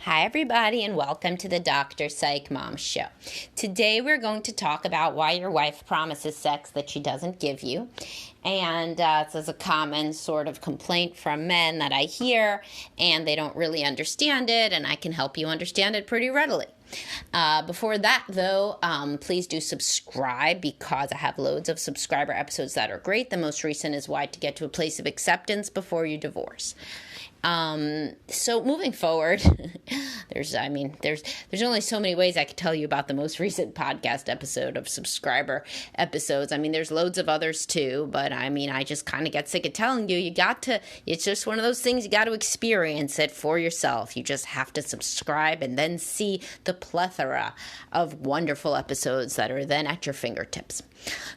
Hi, everybody, and welcome to the Dr. Psych Mom Show. Today, we're going to talk about why your wife promises sex that she doesn't give you. And this is a common sort of complaint from men that I hear, and they don't really understand it, and I can help you understand it pretty readily. Before that, though, please do subscribe because I have loads of subscriber episodes that are great. The most recent is Why to Get to a Place of Acceptance Before You Divorce. So moving forward, there's only so many ways I could tell you about the most recent podcast episode of subscriber episodes. There's loads of others too, but I just kind of get sick of telling you, it's just one of those things, you got to experience it for yourself. You just have to subscribe and then see the plethora of wonderful episodes that are then at your fingertips.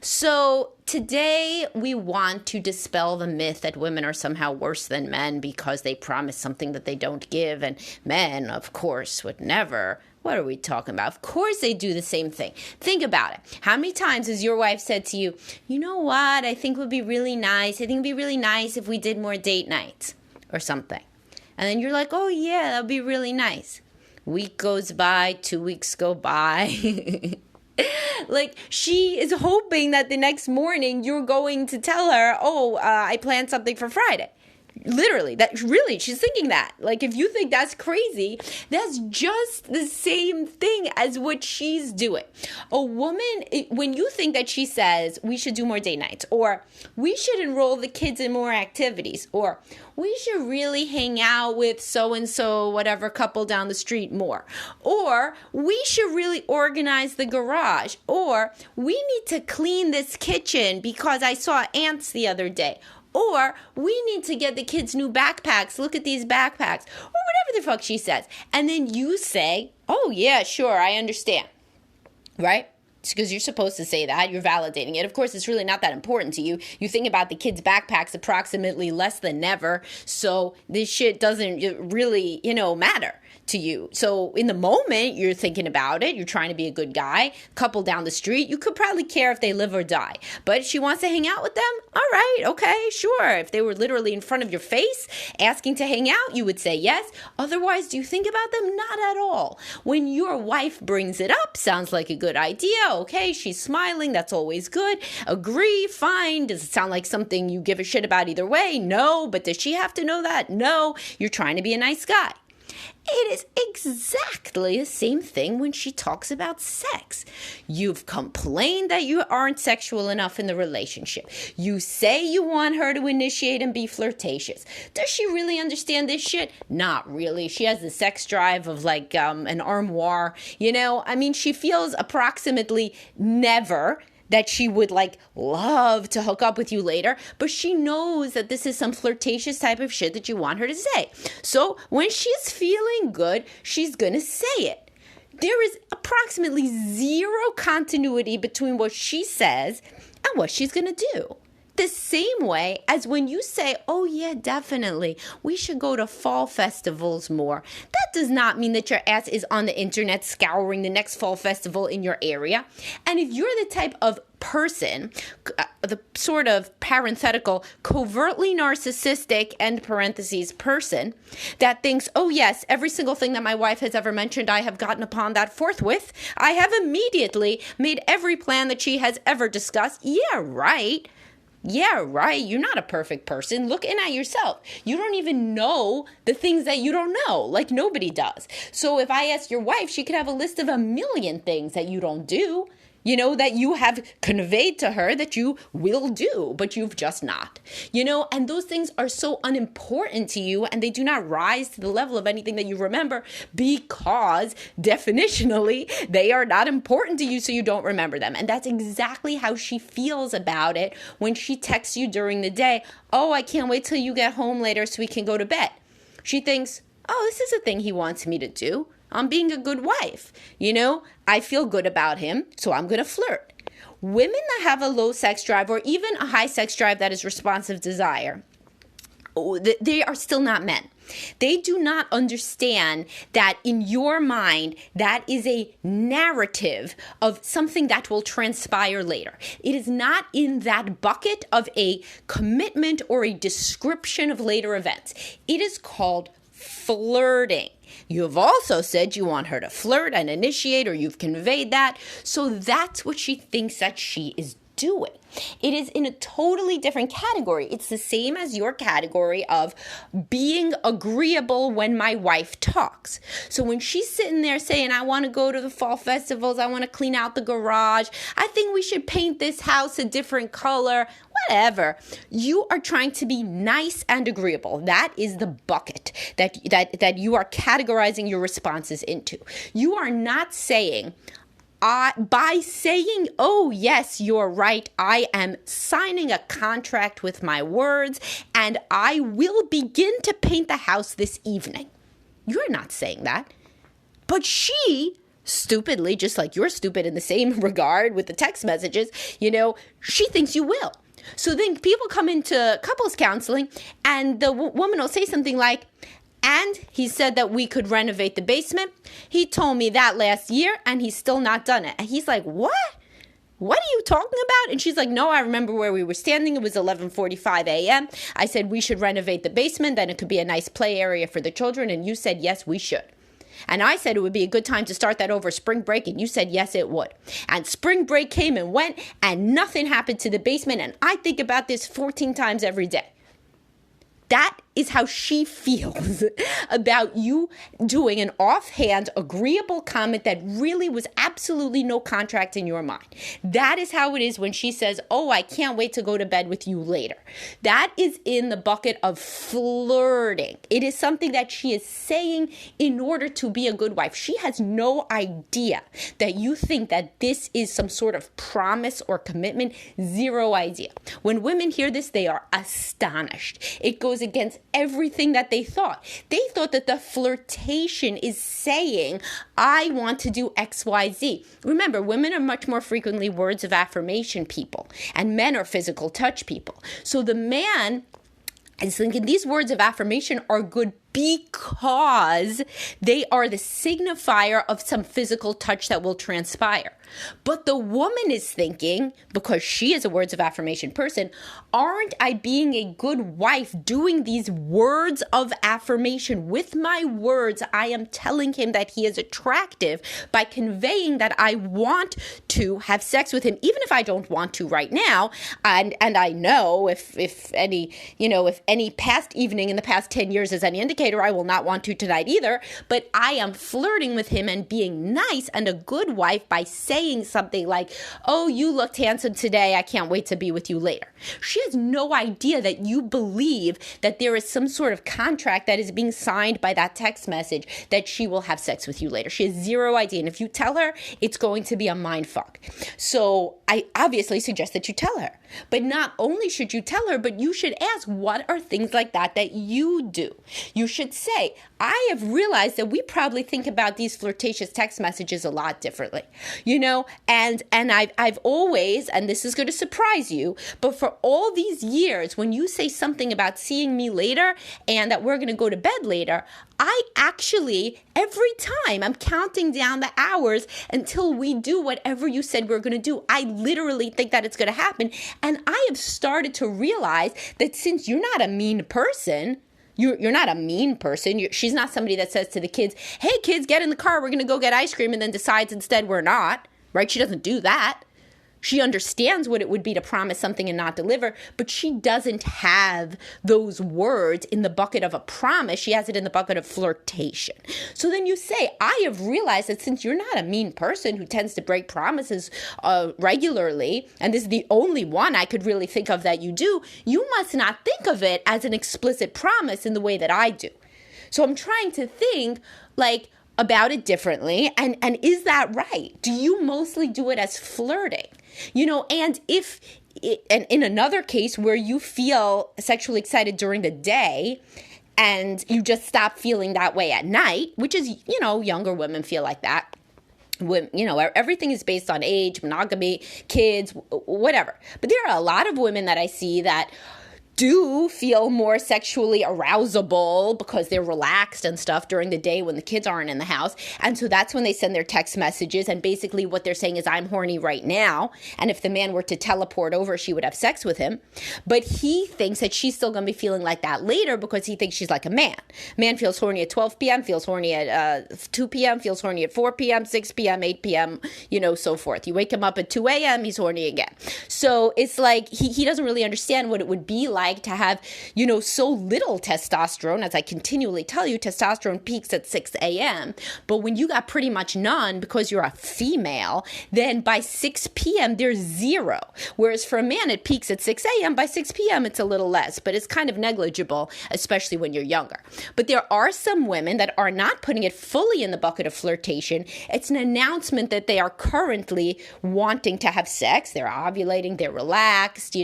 So today we want to dispel the myth that women are somehow worse than men because they promise something that they don't give, and men, of course, would never. What are we talking about? Of course they do the same thing. Think about it. How many times has your wife said to you, you know what, I think would be really nice. I think it'd be really nice if we did more date nights or something. And then you're like, oh yeah, that would be really nice. Week goes by, 2 weeks go by. Like, she is hoping that the next morning you're going to tell her, I planned something for Friday. Literally, she's thinking that. Like, if you think that's crazy, that's just the same thing as what she's doing. A woman, when you think that she says, we should do more date nights, or we should enroll the kids in more activities, or we should really hang out with so-and-so, whatever couple down the street more, or we should really organize the garage, or we need to clean this kitchen because I saw ants the other day, or we need to get the kids new backpacks. Look at these backpacks. Or whatever the fuck she says. And then you say, oh, yeah, sure, I understand. Right? It's because you're supposed to say that. You're validating it. Of course, it's really not that important to you. You think about the kids' backpacks approximately less than never. So this shit doesn't really, matter to you. So in the moment, you're thinking about it. You're trying to be a good guy. Couple down the street, you could probably care if they live or die. But if she wants to hang out with them, all right, okay, sure. If they were literally in front of your face asking to hang out, you would say yes. Otherwise, do you think about them? Not at all. When your wife brings it up, sounds like a good idea. Okay, she's smiling. That's always good. Agree, fine. Does it sound like something you give a shit about either way? No. But does she have to know that? No. You're trying to be a nice guy. It is exactly the same thing when she talks about sex. You've complained that you aren't sexual enough in the relationship. You say you want her to initiate and be flirtatious. Does she really understand this shit? Not really. She has the sex drive of like an armoire. She feels approximately never that she would love to hook up with you later, but she knows that this is some flirtatious type of shit that you want her to say. So when she's feeling good, she's going to say it. There is approximately zero continuity between what she says and what she's going to do. The same way as when you say, oh yeah, definitely, we should go to fall festivals more. That does not mean that your ass is on the internet scouring the next fall festival in your area. And if you're the type of person, the sort of parenthetical, covertly narcissistic, end parentheses, person that thinks, oh yes, every single thing that my wife has ever mentioned, I have gotten upon that forthwith. I have immediately made every plan that she has ever discussed. Yeah, right. Yeah, right. You're not a perfect person. Look in at yourself. You don't even know the things that you don't know, like nobody does. So if I ask your wife, she could have a list of a million things that you don't do, that you have conveyed to her that you will do, but you've just not, and those things are so unimportant to you, and they do not rise to the level of anything that you remember because definitionally they are not important to you, so you don't remember them. And that's exactly how she feels about it when she texts you during the day, oh, I can't wait till you get home later so we can go to bed. She thinks, oh, this is a thing he wants me to do. I'm being a good wife. I feel good about him, so I'm going to flirt. Women that have a low sex drive or even a high sex drive that is responsive desire, they are still not men. They do not understand that in your mind, that is a narrative of something that will transpire later. It is not in that bucket of a commitment or a description of later events. It is called flirting. You've also said you want her to flirt and initiate, or you've conveyed that. So that's what she thinks that she is doing. It is in a totally different category. It's the same as your category of being agreeable when my wife talks. So when she's sitting there saying, I want to go to the fall festivals, I want to clean out the garage, I think we should paint this house a different color, whatever. You are trying to be nice and agreeable. That is the bucket that you are categorizing your responses into. You are not saying, by saying, oh, yes, you're right, I am signing a contract with my words, and I will begin to paint the house this evening. You're not saying that. But she, stupidly, just like you're stupid in the same regard with the text messages, she thinks you will. So then people come into couples counseling, and the woman will say something like, and he said that we could renovate the basement. He told me that last year, and he's still not done it. And he's like, what? What are you talking about? And she's like, no, I remember where we were standing. It was 11:45 a.m. I said we should renovate the basement, then it could be a nice play area for the children. And you said, yes, we should. And I said it would be a good time to start that over spring break. And you said, yes, it would. And spring break came and went, and nothing happened to the basement. And I think about this 14 times every day. That is how she feels about you doing an offhand, agreeable comment that really was absolutely no contract in your mind. That is how it is when she says, oh, I can't wait to go to bed with you later. That is in the bucket of flirting. It is something that she is saying in order to be a good wife. She has no idea that you think that this is some sort of promise or commitment. Zero idea. When women hear this, they are astonished. It goes against everything that they thought. They thought that the flirtation is saying, I want to do X, Y, Z. Remember, women are much more frequently words of affirmation people, and men are physical touch people. So the man is thinking these words of affirmation are good because they are the signifier of some physical touch that will transpire. But the woman is thinking, because she is a words of affirmation person, aren't I being a good wife doing these words of affirmation? With my words, I am telling him that he is attractive by conveying that I want to have sex with him, even if I don't want to right now. And I know if any past evening in the past 10 years is any indicator, I will not want to tonight either. But I am flirting with him and being nice and a good wife by saying something like, oh, you looked handsome today. I can't wait to be with you later. She has no idea that you believe that there is some sort of contract that is being signed by that text message that she will have sex with you later. She has zero idea. And if you tell her, it's going to be a mind fuck. So I obviously suggest that you tell her. But not only should you tell her, but you should ask, what are things like that you do? You should say, I have realized that we probably think about these flirtatious text messages a lot differently, and I've always, and this is going to surprise you, but for all these years, when you say something about seeing me later and that we're going to go to bed later, I actually, every time I'm counting down the hours until we do whatever you said we're going to do. I literally think that it's going to happen. And I have started to realize that since you're not a mean person, you're not a mean person. She's not somebody that says to the kids, hey, kids, get in the car. We're going to go get ice cream, and then decides instead we're not, right? She doesn't do that. She understands what it would be to promise something and not deliver, but she doesn't have those words in the bucket of a promise. She has it in the bucket of flirtation. So then you say, I have realized that since you're not a mean person who tends to break promises regularly, and this is the only one I could really think of that you do, you must not think of it as an explicit promise in the way that I do. So I'm trying to think about it differently. And is that right? Do you mostly do it as flirting? And and in another case where you feel sexually excited during the day and you just stop feeling that way at night, which is, younger women feel like that. Everything is based on age, monogamy, kids, whatever. But there are a lot of women that I see that do feel more sexually arousable because they're relaxed and stuff during the day when the kids aren't in the house. And so that's when they send their text messages. And basically what they're saying is, I'm horny right now. And if the man were to teleport over, she would have sex with him. But he thinks that she's still going to be feeling like that later because he thinks she's like a man. Man feels horny at 12 p.m., feels horny at 2 p.m., feels horny at 4 p.m., 6 p.m., 8 p.m., so forth. You wake him up at 2 a.m., he's horny again. So it's like he doesn't really understand what it would be like to have, so little testosterone. As I continually tell you, testosterone peaks at 6 a.m. But when you got pretty much none because you're a female, then by 6 p.m. there's zero. Whereas for a man, it peaks at 6 a.m. By 6 p.m. it's a little less, but it's kind of negligible, especially when you're younger. But there are some women that are not putting it fully in the bucket of flirtation. It's an announcement that they are currently wanting to have sex. They're ovulating, they're relaxed,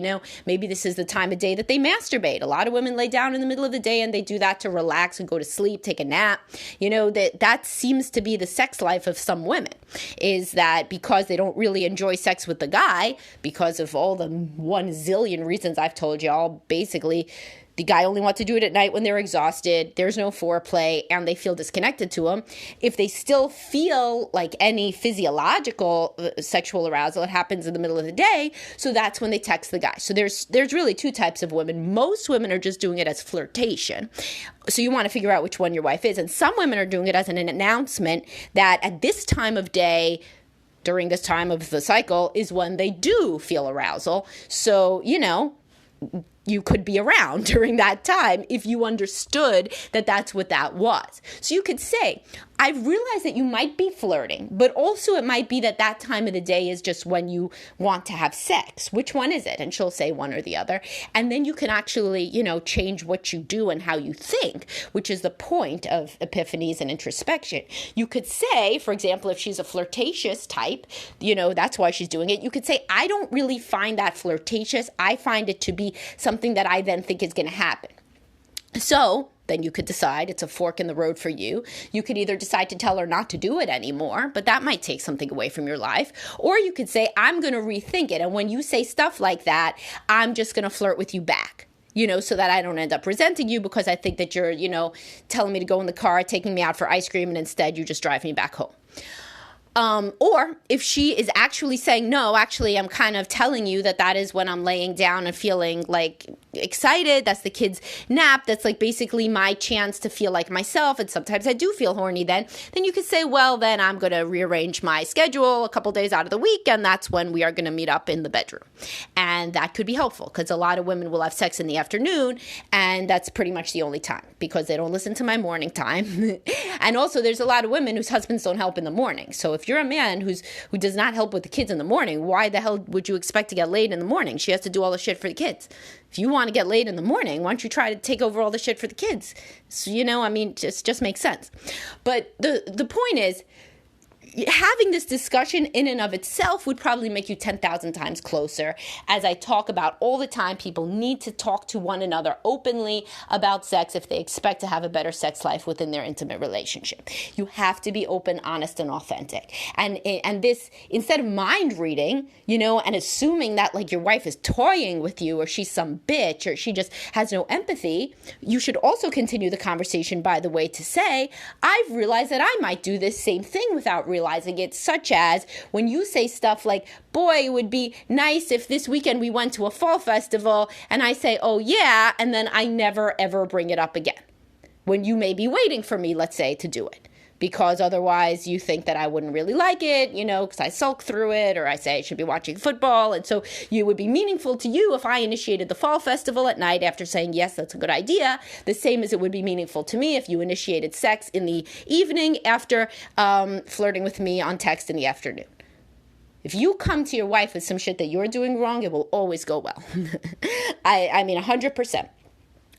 maybe this is the time of day that they masturbate. A lot of women lay down in the middle of the day and they do that to relax and go to sleep, take a nap. That seems to be the sex life of some women, is that because they don't really enjoy sex with the guy, because of all the 1 zillion reasons I've told y'all, basically, the guy only wants to do it at night when they're exhausted, there's no foreplay, and they feel disconnected to him. If they still feel like any physiological sexual arousal, it happens in the middle of the day, so that's when they text the guy. So there's really 2 types of women. Most women are just doing it as flirtation. So you want to figure out which one your wife is. And some women are doing it as an announcement that at this time of day, during this time of the cycle, is when they do feel arousal. So, you could be around during that time if you understood that that's what that was. So you could say, I realize that you might be flirting, but also it might be that that time of the day is just when you want to have sex. Which one is it? And she'll say one or the other. And then you can actually, change what you do and how you think, which is the point of epiphanies and introspection. You could say, for example, if she's a flirtatious type, that's why she's doing it. You could say, I don't really find that flirtatious. I find it to be something that I then think is going to happen. So then you could decide it's a fork in the road for you. You could either decide to tell her not to do it anymore, but that might take something away from your life. Or you could say, I'm going to rethink it. And when you say stuff like that, I'm just going to flirt with you back. So that I don't end up resenting you because I think that you're, telling me to go in the car, taking me out for ice cream, and instead you just drive me back home. Or if she is actually saying, no, actually, I'm kind of telling you that is when I'm laying down and feeling like excited. That's the kid's nap. That's like basically my chance to feel like myself. And sometimes I do feel horny then you could say, well, then I'm going to rearrange my schedule a couple days out of the week. And that's when we are going to meet up in the bedroom. And that could be helpful because a lot of women will have sex in the afternoon. And that's pretty much the only time because they don't listen to my morning time. And also there's a lot of women whose husbands don't help in the morning. So if you're a man who does not help with the kids in the morning, why the hell would you expect to get laid in the morning? She has to do all the shit for the kids. If you want to get laid in the morning, why don't you try to take over all the shit for the kids? So, just makes sense. But the point is, having this discussion in and of itself would probably make you 10,000 times closer. As I talk about all the time, people need to talk to one another openly about sex if they expect to have a better sex life within their intimate relationship. You have to be open, honest, and authentic. And this, instead of mind reading, and assuming that like your wife is toying with you or she's some bitch or she just has no empathy, you should also continue the conversation, by the way, to say, I've realized that I might do this same thing without realizing it, such as when you say stuff like, boy, it would be nice if this weekend we went to a fall festival, and I say, oh yeah, and then I never ever bring it up again. When you may be waiting for me, let's say, to do it. Because otherwise you think that I wouldn't really like it, because I sulk through it, or I say I should be watching football. And so it would be meaningful to you if I initiated the fall festival at night after saying, yes, that's a good idea. The same as it would be meaningful to me if you initiated sex in the evening after flirting with me on text in the afternoon. If you come to your wife with some shit that you're doing wrong, it will always go well. I mean, 100%.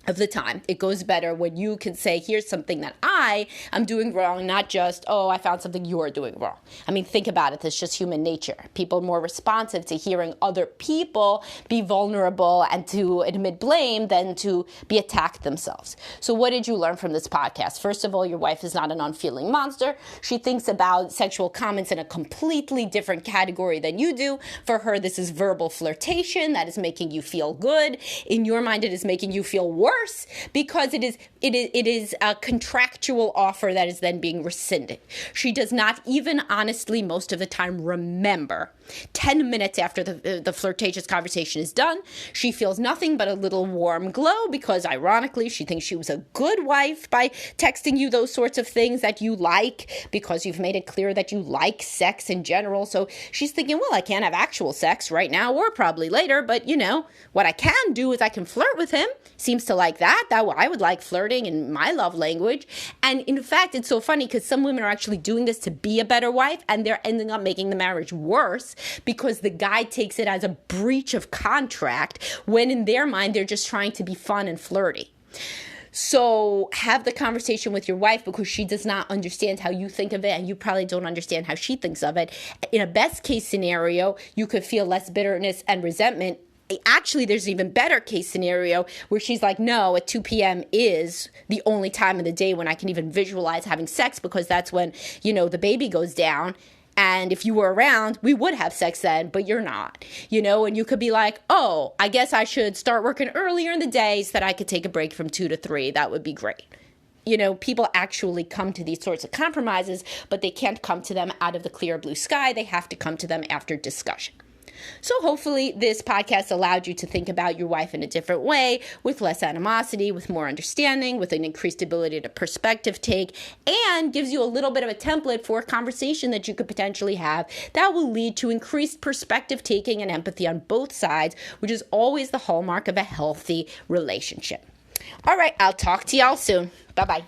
Of the time, it goes better when you can say, here's something that I am doing wrong, not just, oh, I found something you're doing wrong. I mean, think about it. That's just human nature. People are more responsive to hearing other people be vulnerable and to admit blame than to be attacked themselves. So what did you learn from this podcast? First of all, your wife is not an unfeeling monster. She thinks about sexual comments in a completely different category than you do. For her, this is verbal flirtation that is making you feel good. In your mind, it is making you feel worse because it is a contractual offer that is then being rescinded. She does not even honestly most of the time remember 10 minutes after the flirtatious conversation is done. She feels nothing but a little warm glow because ironically she thinks she was a good wife by texting you those sorts of things that you like because you've made it clear that you like sex in general. So she's thinking, well, I can't have actual sex right now or probably later, but what I can do is I can flirt with him. Seems to like that. I would like flirting in my love language. And in fact, it's so funny because some women are actually doing this to be a better wife and they're ending up making the marriage worse because the guy takes it as a breach of contract when in their mind they're just trying to be fun and flirty. So have the conversation with your wife because she does not understand how you think of it and you probably don't understand how she thinks of it. In a best case scenario, you could feel less bitterness and resentment. Actually, there's an even better case scenario where she's like, no, at 2 p.m. is the only time of the day when I can even visualize having sex because that's when, the baby goes down. And if you were around, we would have sex then, but you're not, and you could be like, oh, I guess I should start working earlier in the day so that I could take a break from 2 to 3. That would be great. People actually come to these sorts of compromises, but they can't come to them out of the clear blue sky. They have to come to them after discussion. So hopefully this podcast allowed you to think about your wife in a different way, with less animosity, with more understanding, with an increased ability to perspective take, and gives you a little bit of a template for a conversation that you could potentially have that will lead to increased perspective taking and empathy on both sides, which is always the hallmark of a healthy relationship. All right, I'll talk to y'all soon. Bye-bye.